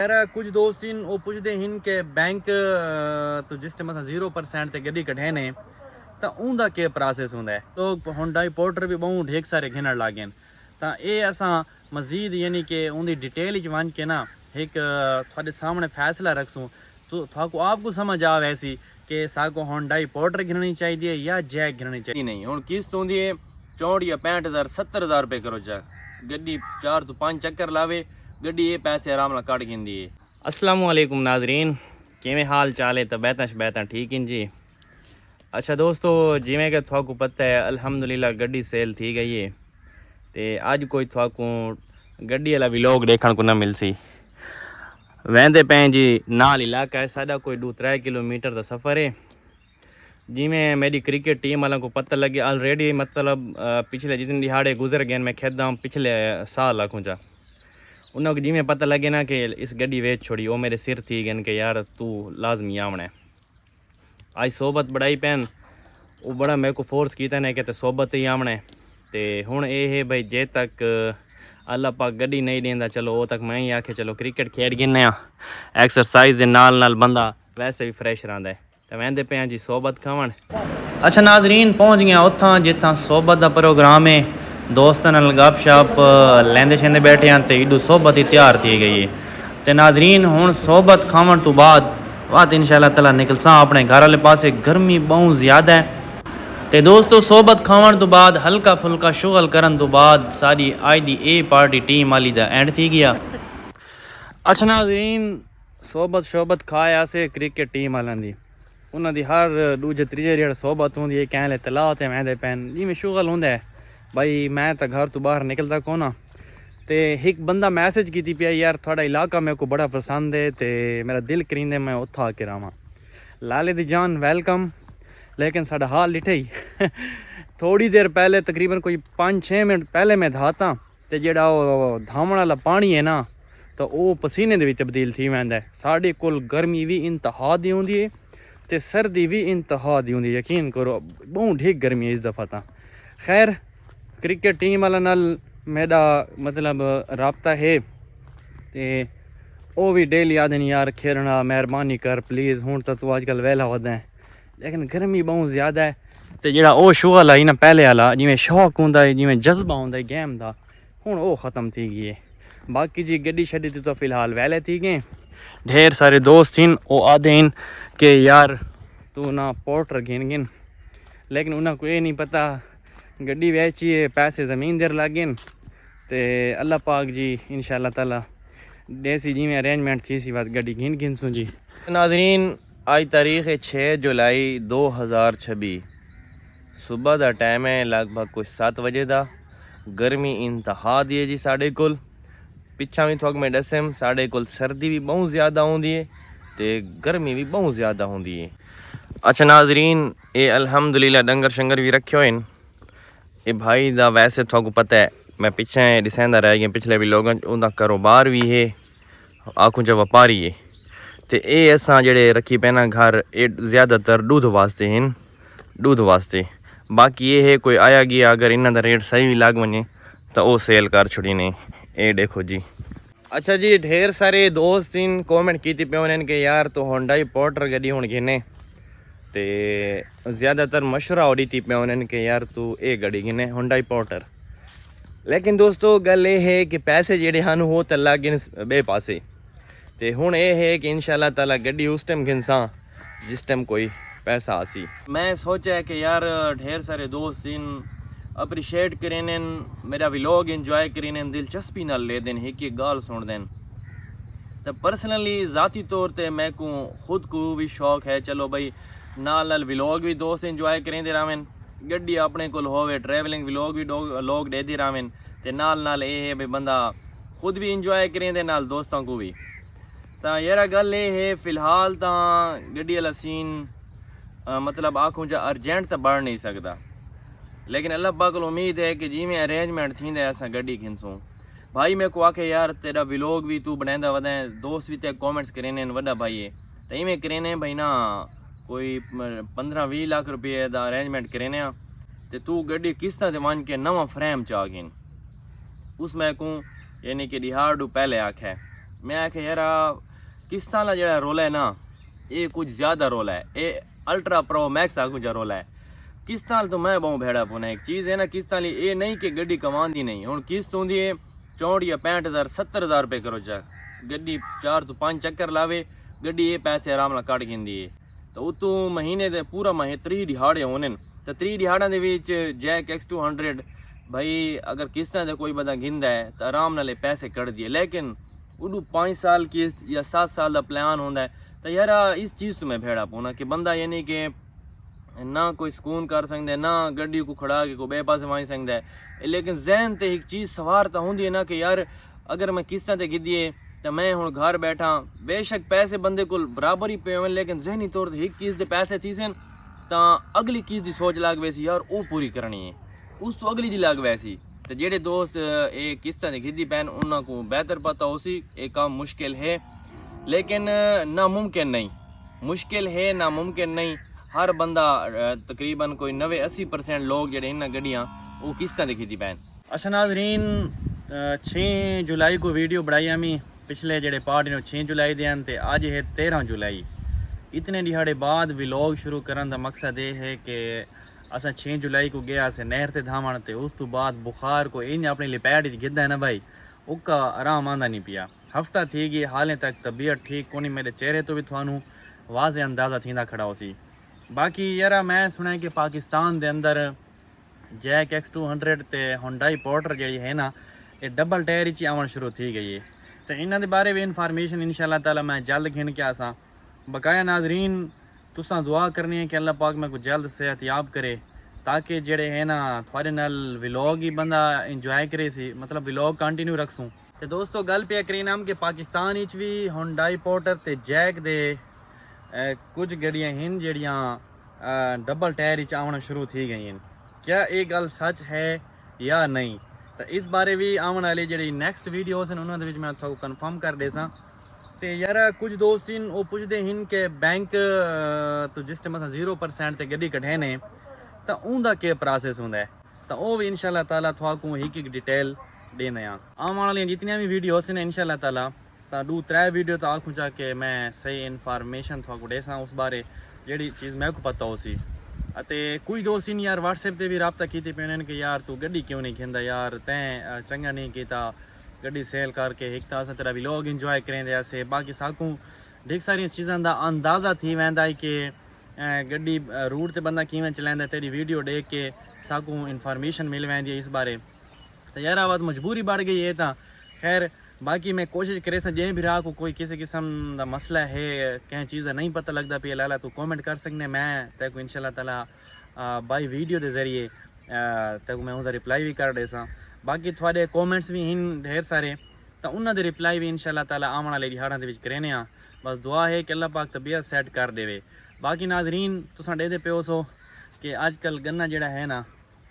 यार कुछ दोस्त इन वो पुछते हैं कि बैंक तो जिस टाइम असां 0% ते गड्डी कढे ने तो उनका क्या प्रोसेस होंदा है। तो हुंडई पोर्टर भी बहुत ढेर सारे घिनण लागे तो ये असां मजीद यानी कि उनकी डिटेल वन के ना एक थोड़े सामने फैसला रखसूँ तो थाको आपको समझ आ वैसी कि साको हुंडई पोर्टर घिननी चाहिए या जैक घिननी चाहिए नहीं। हुण किस्त होंदी है 64 या 65,000 70,000 रुपये करो जा गड्डी 4 तो 5 चक्कर लावे गड्डी ये पैसे आराम नाल कट गिंदी है। अस्सलाम वालेकुम नाजरीन, किवें हाल चाल है? तबैतां शबैतां ठीक हैं जी। अच्छा दोस्तों, जिमें कि थाकू पता है अल्हम्दुलिल्लाह गड्डी सेल थी गई है तो अज कोई थाकू गड्डी वाला व्लॉग देखने को ना मिलसी। वेंदे पे जी नाल इलाका है साडा कोई 2-3 किलोमीटर का सफ़र है। जिमें मेरी क्रिकेट टीम वालों को पता लगे ऑलरेडी मतलब पिछले जितने दिहाड़े गुजर गए मैं खेदा हूँ पिछले साल आखूँ जा उन्होंने जिमें पता लगे ना कि इस गड्डी वेच छोड़ी वो मेरे सिर थी गए कि यार तू लाजमी आवना है। आज सोबत बढ़ाई पैन वो बड़ा मेरे को फोर्स किया ने कि सोबत ही आवना है तो हुण ये है भाई जे तक अल्लाह पाक गड्डी नहीं देंदा चलो वो तक मैं ही आखे चलो क्रिकेट खेड गिने एक्सरसाइज के नाल बंदा वैसे भी फ्रैश रहा है तो वहदे पे जी सोबत खावन। अच्छा नाजरीन, पहुँच गया उत्थां जित्थां सोबत का प्रोग्राम है। दोस्तों नाल गप शप लेंदे शेंदे बैठे हैं तो इडू सोबत ही तैयार थी गई है। तो नाजरीन हुण सोबत खावन तो बाद इंशाअल्लाह ताला निकलसा अपने घर वाले पासे। गर्मी बहुत ज़्यादा है तो दोस्तों सोबत खावन तो बाद हल्का फुल्का शुगल करन तो बाद सारी आज दी ए पार्टी टीम वाली दा एंड थी गया। अच्छा नाजरीन, सोबत खाया से क्रिकेट टीम वालों की उन्होंने हर दूजे त्रीजे जेह्ड़ा सोबत होंगी है कहले तलाऽ ते वहदे पैन जिमें शुगल होंदा है भाई मैं तो घर तो बाहर निकलता को ना तो एक बंदा मैसेज की पिया यार थोड़ा इलाका मेरे को बड़ा पसंद है तो मेरा दिल करींदे मैं उत्था आके रहां। लाले दी जान वेलकम, लेकिन साडा हाल डिठे ही थोड़ी देर पहले तकरीबन कोई 5-6 मिनट पहले मैं धाता तो जेड़ा धावण वाला पानी है ना तो वो पसीने दे विच तब्दील थी वैंदा है। साढ़े कोल गर्मी भी इंतहा दी होंदी है तो सर्दी भी इंतहा दी होंदी, यकीन करो बहुत ठीक गर्मी है इस दफ़ा। तो खैर क्रिकेट टीम वाला नाल मेरा मतलब रबता है तो वो भी डेली आदन यार खेलना मेहरबानी कर प्लीज़ हूँ तो तू अजकल वेला वदा है, लेकिन गर्मी बहुत ज़्यादा है तो जेड़ा वो शुगल आई ना पहले वाला जिमें शौक होंदा है जिमें जज्बा होंदा है गेम का हूँ वो ख़त्म थी गई है। बाकी जी गड्डी शड्डी तो फ़िलहाल वेले थी गए। ढेर सारे दोस्त इन वो आधे इन कि यार तू ना पोर्टर गिन लेकिन उन्हें को ये नहीं पता गड्डी वेची है पैसे ज़मीन देर लागे तो अल्लाह पाक जी इंशाअल्लाह ताला देसी जी में अरेंजमेंट थी सी बात गड्डी गिन सुन जी। नाजरीन आज तारीख़ है 6 जुलाई 2026, सुबह का टाइम है लगभग कुछ 7 बजे का। गर्मी इंतहा दी है जी साढ़े कोल, पिछा भी थोक में दसम साढ़े कोल सर्दी भी बहुत ज़्यादा होंदी है तो गर्मी भी बहुत ज़्यादा होंदी है। अच्छा नाजरीन, ये अल्हम्दुलिल्लाह डंगर शंगर भी रखे हुए हैं। ये भाई दा वैसे थोक पता है मैं पिछे डिसेंदा रह गया पिछले भी लोगों उनका कारोबार भी है आखूँ जो व्यापारी है तो ये असां जेड़े रखी पैना घर ये ज़्यादातर दूध वास्ते हैं, दूध वास्ते। बाकी ये है कोई आया गया अगर इन्हों का रेट सही भी लग वने तो वो सेल कर छुड़ी ने। ये देखो जी। अच्छा जी, ढेर सारे दोस्त इन कॉमेंट की पे उन्हें कि यार तो हुंडई पोर्टर गड्डी हुण गिने तो ज़्यादातर मशवरा हो रही थी पे उन्हें कि यार तू ये गड्डी गिने हुंडई पोर्टर। लेकिन दोस्तों गल ये है कि पैसे जेडे हैं वो तो लग गए बे पासे तो हुण ये है कि इंशाअल्लाह ताला गड्डी उस टाइम गिनसा जिस टाइम कोई पैसा आसी। मैं सोचा है कि यार ढेर सारे दोस्त इन अप्रिशिएट करें मेरा व्लॉग इंजॉय करें दिलचस्पी न ले दें एक गाल सुन दें तो पर्सनली ज़ाती तौर पर मैं को खुद को भी शौक है चलो भाई नाल व्लॉग भी दोस्त इंजॉय करें दे रावें गड्डी अपने को होवे ट्रैवलिंग व्लॉग भी लोग दे दी रावें तो नाल ये है भाई बंदा खुद भी इंजॉय करें दे नाल दोस्तों को भी। तो यार गल ये है फ़िलहाल तो गड्डी वाला सीन मतलब आखूँ जा अर्जेंट तो बढ़ नहीं सकता, लेकिन अल्लाह पाक को उम्मीद है कि जी में अरेंजमेंट थी अस गड्डी खिंसूँ। भाई मेरे को आखे यार तेरा व्लॉग भी तू बनांदा वदा दोस्त भी ते कॉमेंट्स करें वड्डा भाई है तो इवें करें भाई ना कोई 15-20 लाख रुपये का अरेंजमेंट करें तो तू गड्डी किस्तां ते वन के नवा फ्रेम चा गिन उस मैं को यानी कि दिहाड़ू पहले आखे मैं आखे यार किस्तां दा जेह्ड़ा रोला है ना ये कुछ ज़्यादा रोला है, ये अल्ट्रा प्रो मैक्स आखूं जा रोला है। किस्तां तो मैं बहुत भेड़ा पौना एक चीज़ है ना, किस्तां ये नहीं कि गड्डी कमांदी नहीं, हुण किस्त होंदी है 64 या 65,000 70,000 रुपये करो जा, गड्डी 4 तो 5 चक्कर लावे, गड्डी ये पैसे आराम नाल कट गिंदी है। तो उतों महीने दे पूरा महीने 3 दिहाड़े होने, तो 3 दिहाड़ां दे विच जैक X200 भाई अगर किस्तां दे कोई बंदा गिंदा है तो आराम नाल पैसे कट दिए। लेकिन उडू 5 साल किस्त या 7 साल का प्लान होंदा है, तो यार इस चीज़ तो मैं भेड़ा पौना कि बंदा यानी कि ना कोई सुकून कर सकता है, ना गड्डी को खड़ा के कोई बे पासे वाई सकता है। लेकिन जहन ते एक चीज़ सवार तो होंदी है ना कि यार अगर मैं किस्तां ते गिद्दिए तो मैं हुण घर बैठा, बेशक पैसे बंदे को बराबर ही पे होन, लेकिन जहनी तौर पर एक चीज़ के पैसे थी सन तो अगली चीज़ की सोच लग वैसी यार वो पूरी करनी है, उस तो अगली दी लग वैसी। तो जेडे दोस्त ये किस्तां ते गिद्दी पैन उन्होंने को बेहतर पता हो सी ये काम मुश्किल है लेकिन नामुमकिन नहीं, मुश्किल है नामुमकिन नहीं। हर बंदा तकरीबन कोई 90-80% लोग जेडे इन गड्डियाँ वो किस्तां ते गिद्दी पैन। अच्छा नाजरीन 6 जुलाई को वीडियो बनाई हमी पिछले जेडे पार्ट ने 6 जुलाई दे ते अज है 13 जुलाई। इतने दिहाड़े बाद व्लॉग शुरू करने का मकसद ये है कि असा 6 जुलाई को गया से नहर से धावन, तो उस तो बाद बुखार को इन अपनी लपेट गिद्दा है ना भाई, उसका आराम आंदा नहीं पिया। हफ्ता थी गई हालें तक तबीयत ठीक कोनी, मेरे चेहरे तो भी थानू वाजे अंदाज़ा थींदा खड़ा हो सी। बाकी यार मैं सुना कि पाकिस्तान के अंदर जैक X200 ते हुंडई पोर्टर जी है ना ये डबल टायर ही आवन शुरू थी गई है। तो इन्हों के बारे भी इन्फॉर्मेशन इंशाअल्लाह ताला मैं जल्द घिन के आसा। बकाया नाजरीन तुसा दुआ करनी है कि अल्लाह पाक मैं को जल्द सेहत याब करे, ताकि जेड़े है ना थोड़े नाल व्लॉग ही बंदा इंजॉय करे सी, मतलब व्लॉग कंटिन्यू रखसूँ। तो दोस्तों गल पे करी नाम कि पाकिस्तान भी हुंडई पोर्टर ते जैक दे कुछ गड्डियाँ हैं जड़ियाँ डबल टायर आना शुरू थी गई हैं। क्या ये गल सच है या नहीं, तो इस बारे भी आने वाली जी नैक्सट वीडियोस हैं उन्होंने मैं थोड़ा कन्फर्म कर दे सा। तो यार कुछ दोस्त इन वो पुछते हैं कि बैंक तो जिस टाइम 0% ते गड्डी कढ़े ने तो उनका क्या प्रोसेस होंगे, तो वो भी इंशाल्लाह ताला थोड़ा एक डिटेल देने आने वाली जितनी भी वीडियोस हैं इंशाल्लाह ताला। तो 2-3 वीडियो तो आखूँ चा कि मैं सही इन्फॉर्मेशन थोड़ा दे सा उस बारे जी चीज़ मैं को पता हो सी। कुछ दोस्त इन यार व्हाट्सएप पर भी रबता की पे कि यार तू गड्डी क्यों नहीं खिंदा यार, तैं चंगा नहीं किया गड्डी सेल करके एक तो अस तेरा व्लॉग इंजॉय करें से। बाकी साकू ढेर सारिया चीज़ों का अंदाज़ा थी वेंदा है कि गड्डी रूट से बंदा किवें चलांदा, तेरी वीडियो देख के साकू इन्फॉर्मेशन मिल वेंदी है इस बारे। तो यार आवाज़ मजबूरी बढ़ गई है। तो खैर बाकी मैं कोशिश करे जे भी रहा को कोई किसी किस्म का मसला है कहीं चीज़ नहीं पता लगता पे लाला तो कमेंट कर सकने, मैं तेको इंशाल्लाह ताला बाई वीडियो के जरिए तेको मैं उसका रिप्लाई भी कर दे सा। बाकी थोड़े कमेंट्स भी हैं ढेर सारे, तो उन्होंने रिप्लाई भी इंशाल्लाह ताला आने वाले दिहाड़ों के करेने। बस दुआ है कि अल्लाह पाक तबीयत सैट कर देवे। बाकी नाजरीन तुसा दे पे सो कि अजकल गन्ना जड़ा है ना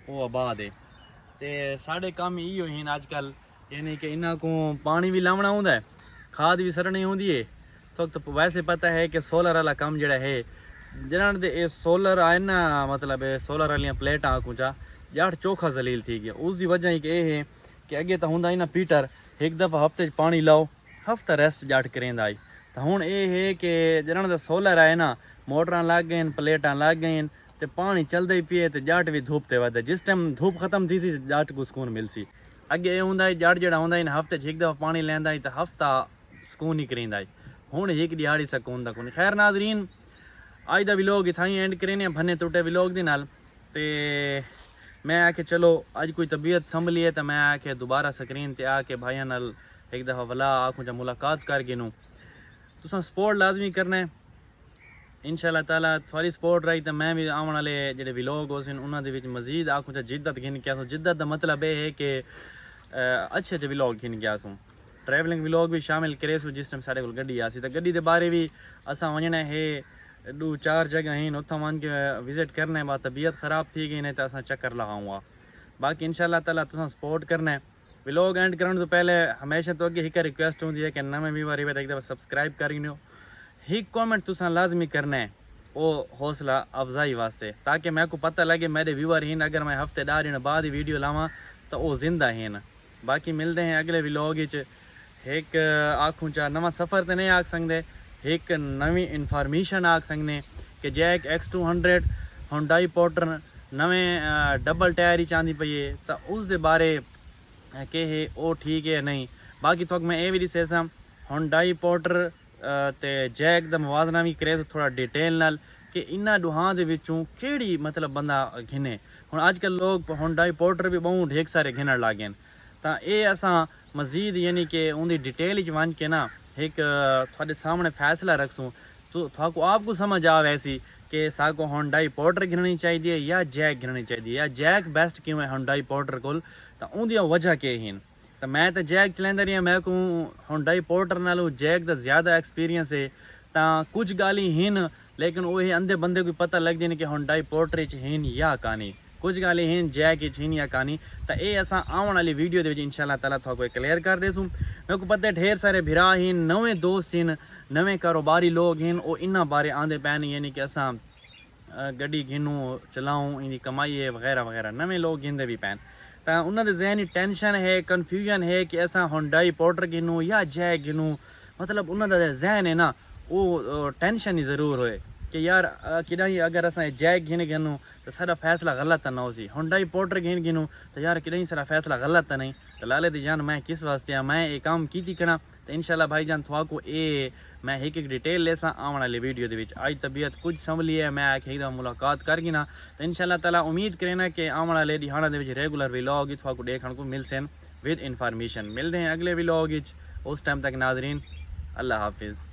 वो आबाद है, तो साढ़े काम इो हैं अजकल, यानी कि इन्हों को पानी भी लावना होंदा है, खाद भी सरनी होंदी है। तो वैसे पता है कि सोलर वाला काम जड़ा है जिन्होंने ये सोलर आए ना, मतलब सोलर वाली प्लेटा आखूँ चा जट चोखा जलील थी गया। उसकी वजह एक ये है कि अगे तो होंदा ना पीटर एक दफ़ा हफ्ते पानी लाओ हफ्ता रेस्ट जट करेंदा आई। तो हुण ये है कि जिन्होंने सोलर आए ना मोटर लग गए प्लेटा लग गई तो पानी चलता ही पिए तो जट भी धूप ते वधे, जिस टाइम धूप खत्म थी सी जट को सुकून मिलसी। अगे ये होंदा जट जड़ा होंदा हफ्ते एक दफ़ा पानी लैंदा तो हफ्ता सुकून ही करेंदा। हुण एक दिहाड़ी सुकून दा कोनी। खैर नाजरीन अज का व्लॉग इतना ही एंड करें भन्ने टुटे व्लॉग के नाल। ते मैं आके चलो अज कोई तबीयत संभली है तो मैं आके दोबारा स्क्रीन ते आके भाइयों नाल एक दफ़ा वला आखूँ जा मुलाकात कर गिनूँ। तुसा सपोर्ट लाजमी करना है इंशाल्लाह ताला, थोड़ी सपोर्ट रही तो मैं भी आने वाले जो व्लॉग हो उन्होंने मजीद आखूँ जा जिद्दत घिन के आसूँ। जिद्दत का मतलब यह है कि अच्छे अच्छे व्लॉग घिन के आसूँ, ट्रैवलिंग व्लॉग भी शामिल करे सो जिस टाइम साढ़े को गड्डी आसी। तो गड्डी के बारे भी असा वजना है 2-4 जगह हैं उत्था वन के विजिट करना है। बात तबीयत ख़राब थी गई नहीं तो असा चक्कर लगाऊँगा। बाकी इंशाल्लाह ताला तुसा सपोर्ट करना है। व्लॉग एंड करने तो पहले हमेशा तो अगे एक रिक्वेस्ट होती है कि नवे व्यूअर एक दफ़ा सब्सक्राइब कर गिनो, एक कमेंट तुसा लाजमी करना है वो हौसला अफजाई वास्ते, ताकि मैं को पता लगे मेरे व्यूअर हैं। अगर मैं हफ्ते 10 दिन बाद ही वीडियो लावा तो वो जिंदा हैं। बाकी मिलते हैं अगले व्लॉग एक आखूं चा नवा सफ़र तो नहीं आख सकते, एक नवी इन्फॉर्मेशन आख सकने कि जैक X200 हुंडई पोर्टर नवें डबल टायर ही चांदी पई है, तो उस दे बारे के है वो ठीक है नहीं। बाकी तो मैं ये भी दसा हुंडई पोर्टर ते जैक दा मुवाजना भी करे थोड़ा डिटेल नाल कि इन्हां दुहां दे विचों केड़ी मतलब बंदा घिने। हुण अजकल लोग हुंडई पोर्टर भी बहुत ढेर सारे घिनण लग गए, तो ये असां मजीद यानी कि उनकी डिटेल च वन के ना एक थोड़े सामने फैसला रखसूँ, तो थाको आपको समझ आ वैसी कि साको हुंडई पोर्टर घिननी चाहिए या जैक घिननी चाहिए, या जैक बेस्ट क्यों है हुंडई पोर्टर कोल, तो उनदियां वजह के हैं। तो मैं तो जैक चलांदा रहा, मैं को हुंडई पोर्टर नालों जैक का ज़्यादा एक्सपीरियंस है। तो कुछ गाली हैं लेकिन वो अंधे बंदे को पता लग जाए कि हुंडई पोर्टर हैं या कहानी, कुछ गाली हैं जैक हैं या कहानी। तो ये असां आने वाली वीडियो के इंशाल्लाह ताला थोड़ा क्लियर कर देसूँ। मेरे को पता है ढेर सारे भिरा हैं, नवे दोस्त हैं, नवे कारोबारी लोग हैं, वो इन्ना बारे आंदे पैन यानी कि असां गड्डी घिनूँ चलाऊँ इनकी कमाई है वगैरह वगैरह, नवे लोग घिनते भी पैन। तो उन्होंने जहनी टेंशन है, कन्फ्यूजन है कि असां हुंडई पोर्टर घिनूँ या जैक घिनूँ, मतलब उन्होंने जहन है ना वो टेंशन ही ज़रूर होए कि यार कहीं अगर असां जैक घिनूँ तो सारा फैसला गलत ना हो सी, हुंडई पोर्टर घिनूँ तो यार कहीं सारा फैसला गलत तो नहीं। तो लाले दी जान मैं किस वास्ते मैं ये काम की करा, तो इंशाल्लाह भाईजान थोको ये मैं एक डिटेल लेसा आने वाली वीडियो के आज तबीयत कुछ संभली है, मैं आखिर मुलाकात करगी ना, तो इंशाल्लाह ताला उम्मीद करें कि आने वाले दिहाड़ा रेगुलर व्लॉग थोको देखने को मिल सन विद इन्फॉर्मेशन। मिलते हैं अगले व्लॉग, उस टाइम तक नाजरीन अल्लाह हाफिज़।